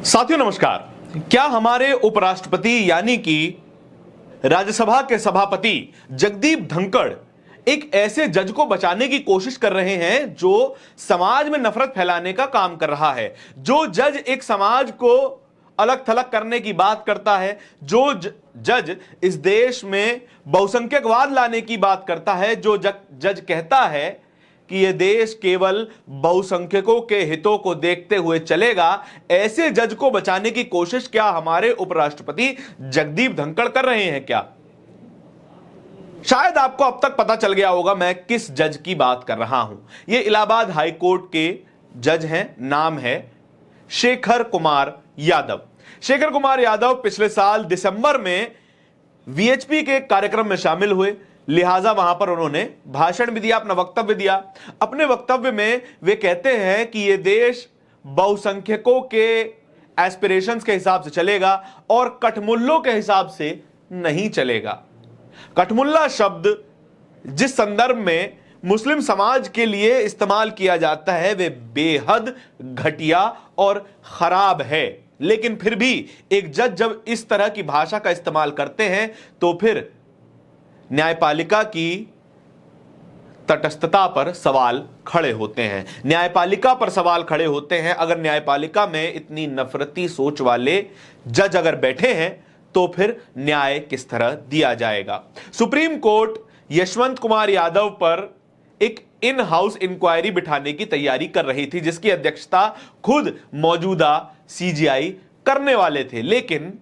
साथियों नमस्कार। क्या हमारे उपराष्ट्रपति यानी कि राज्यसभा के सभापति जगदीप धनखड़ एक ऐसे जज को बचाने की कोशिश कर रहे हैं जो समाज में नफरत फैलाने का काम कर रहा है, जो जज एक समाज को अलग थलग करने की बात करता है, जो जज इस देश में बहुसंख्यकवाद लाने की बात करता है, जो जज कहता है कि यह देश केवल बहुसंख्यकों के हितों को देखते हुए चलेगा, ऐसे जज को बचाने की कोशिश क्या हमारे उपराष्ट्रपति जगदीप धनखड़ कर रहे हैं क्या? शायद आपको अब तक पता चल गया होगा मैं किस जज की बात कर रहा हूं। यह इलाहाबाद हाई कोर्ट के जज हैं, नाम है शेखर कुमार यादव। शेखर कुमार यादव पिछले साल दिसंबर में वीएचपी के कार्यक्रम में शामिल हुए, लिहाजा वहां पर उन्होंने भाषण भी दिया, अपना वक्तव्य दिया। अपने वक्तव्य में वे कहते हैं कि यह देश बहुसंख्यकों के एस्पिरेशंस के हिसाब से चलेगा और कठमुल्लों के हिसाब से नहीं चलेगा। कठमुल्ला शब्द जिस संदर्भ में मुस्लिम समाज के लिए इस्तेमाल किया जाता है वे बेहद घटिया और खराब है, लेकिन फिर भी एक जज जब इस तरह की भाषा का इस्तेमाल करते हैं तो फिर न्यायपालिका की तटस्थता पर सवाल खड़े होते हैं। न्यायपालिका पर सवाल खड़े होते हैं। अगर न्यायपालिका में इतनी नफरती सोच वाले जज अगर बैठे हैं तो फिर न्याय किस तरह दिया जाएगा? सुप्रीम कोर्ट यशवंत कुमार यादव पर एक इन हाउस इंक्वायरी बिठाने की तैयारी कर रही थी, जिसकी अध्यक्षता खुद मौजूदा सीजीआई करने वाले थे, लेकिन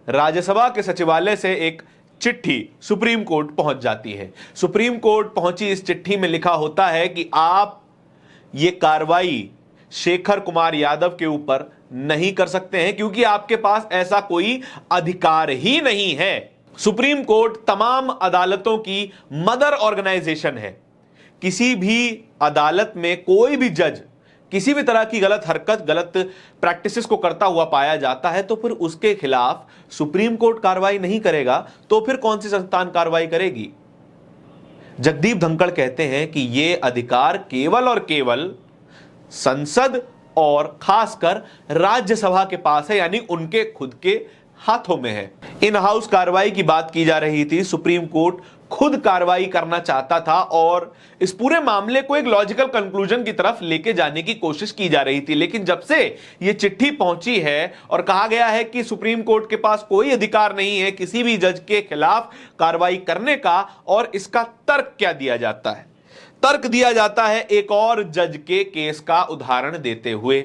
राज्यसभा के सचिवालय से एक चिट्ठी सुप्रीम कोर्ट पहुंच जाती है। सुप्रीम कोर्ट पहुंची इस चिट्ठी में लिखा होता है कि आप ये कार्रवाई शेखर कुमार यादव के ऊपर नहीं कर सकते हैं क्योंकि आपके पास ऐसा कोई अधिकार ही नहीं है। सुप्रीम कोर्ट तमाम अदालतों की मदर ऑर्गेनाइजेशन है। किसी भी अदालत में कोई भी जज किसी भी तरह की गलत हरकत, गलत प्रैक्टिसेस को करता हुआ पाया जाता है तो फिर उसके खिलाफ सुप्रीम कोर्ट कार्रवाई नहीं करेगा तो फिर कौन सी संस्थान कार्रवाई करेगी? जगदीप धनखड़ कहते हैं कि यह अधिकार केवल और केवल संसद और खासकर राज्यसभा के पास है, यानी उनके खुद के हाथों में है। इन हाउस कार्रवाई की बात की जा रही थी। सुप्रीम कोर्ट खुद कार्रवाई करना चाहता था और इस पूरे मामले को एक लॉजिकल कंक्लूजन की तरफ लेके जाने की कोशिश की जा रही थी, लेकिन जब से यह चिट्ठी पहुंची है और कहा गया है कि सुप्रीम कोर्ट के पास कोई अधिकार नहीं है किसी भी जज के खिलाफ कार्रवाई करने का, और इसका तर्क क्या दिया जाता है? तर्क दिया जाता है एक और जज के केस का उदाहरण देते हुए।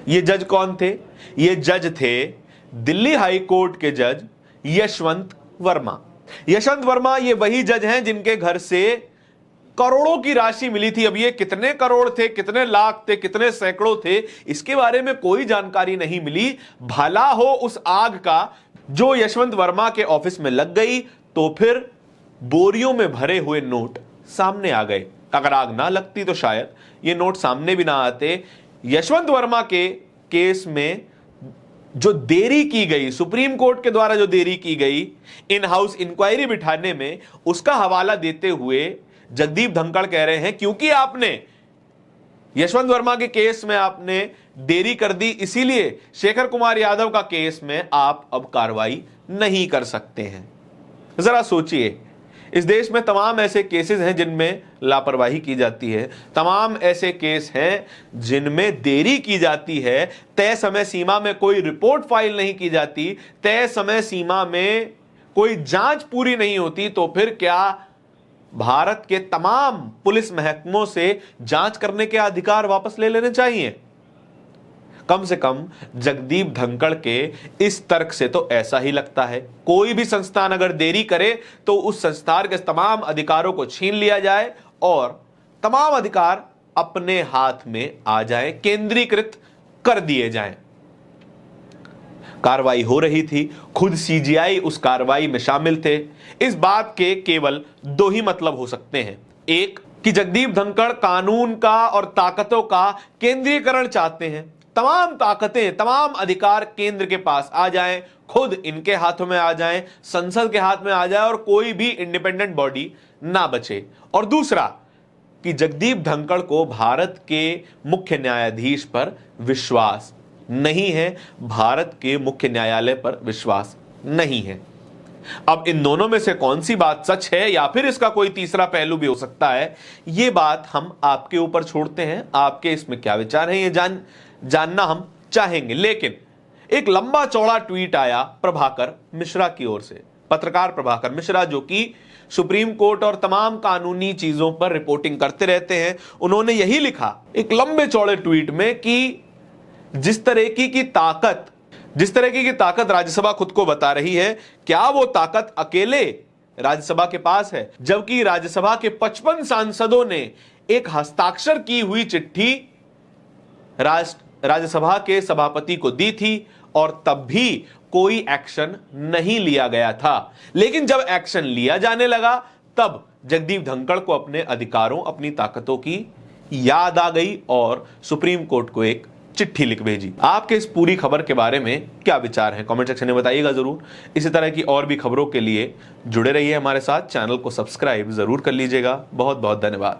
ये जज कौन थे? ये जज थे दिल्ली हाई कोर्ट के जज यशवंत वर्मा। यशवंत वर्मा ये वही जज हैं जिनके घर से करोड़ों की राशि मिली थी। अब ये कितने करोड़ थे, कितने लाख थे, कितने सैकड़ों थे, इसके बारे में कोई जानकारी नहीं मिली। भला हो उस आग का जो यशवंत वर्मा के ऑफिस में लग गई तो फिर बोरियों में भरे हुए नोट सामने आ गए। अगर आग ना लगती तो शायद ये नोट सामने भी ना आते। यशवंत वर्मा के केस में जो देरी की गई, सुप्रीम कोर्ट के द्वारा जो देरी की गई इन हाउस इंक्वायरी बिठाने में, उसका हवाला देते हुए जगदीप धनखड़ कह रहे हैं क्योंकि आपने यशवंत वर्मा के केस में आपने देरी कर दी, इसीलिए शेखर कुमार यादव का केस में आप अब कार्रवाई नहीं कर सकते हैं। जरा सोचिए, इस देश में तमाम ऐसे केसेस हैं जिनमें लापरवाही की जाती है, तमाम ऐसे केस हैं जिनमें देरी की जाती है, तय समय सीमा में कोई रिपोर्ट फाइल नहीं की जाती, तय समय सीमा में कोई जांच पूरी नहीं होती, तो फिर क्या भारत के तमाम पुलिस महकमों से जांच करने के अधिकार वापस ले लेने चाहिए? कम से कम जगदीप धनखड़ के इस तर्क से तो ऐसा ही लगता है। कोई भी संस्थान अगर देरी करे तो उस संस्थान के तमाम अधिकारों को छीन लिया जाए और तमाम अधिकार अपने हाथ में आ जाए, केंद्रीकृत कर दिए जाएं। कार्रवाई हो रही थी, खुद सीजीआई उस कार्रवाई में शामिल थे। इस बात के केवल दो ही मतलब हो सकते हैं। एक कि जगदीप धनखड़ कानून का और ताकतों का केंद्रीकरण चाहते हैं, तमाम ताकतें, तमाम अधिकार केंद्र के पास आ जाएं, खुद इनके हाथों में आ जाएं, संसद के हाथ में आ जाए और कोई भी इंडिपेंडेंट बॉडी ना बचे। और दूसरा कि जगदीप धनखड़ को भारत के मुख्य न्यायाधीश पर विश्वास नहीं है, भारत के मुख्य न्यायालय पर विश्वास नहीं है। अब इन दोनों में से कौन सी बात सच है या फिर इसका कोई तीसरा पहलू भी हो सकता है, यह बात हम आपके ऊपर छोड़ते हैं। आपके इसमें क्या विचार है, ये जानना हम चाहेंगे। लेकिन एक लंबा चौड़ा ट्वीट आया प्रभाकर मिश्रा की ओर से, पत्रकार प्रभाकर मिश्रा, जो कि सुप्रीम कोर्ट और तमाम कानूनी चीजों पर रिपोर्टिंग करते रहते हैं। उन्होंने यही लिखा एक लंबे चौड़े ट्वीट में कि जिस तरह की ताकत राज्यसभा खुद को बता रही है, क्या वो ताकत अकेले राज्यसभा के पास है? जबकि राज्यसभा के 55 सांसदों ने एक हस्ताक्षर की हुई चिट्ठी राज्यसभा के सभापति को दी थी और तब भी कोई एक्शन नहीं लिया गया था। लेकिन जब एक्शन लिया जाने लगा तब जगदीप धनखड़ को अपने अधिकारों, अपनी ताकतों की याद आ गई और सुप्रीम कोर्ट को एक चिट्ठी लिख भेजी। आपके इस पूरी खबर के बारे में क्या विचार हैं, कमेंट सेक्शन में बताइएगा जरूर। इसी तरह की और भी खबरों के लिए जुड़े रहिए हमारे साथ, चैनल को सब्सक्राइब जरूर कर लीजिएगा। बहुत बहुत धन्यवाद।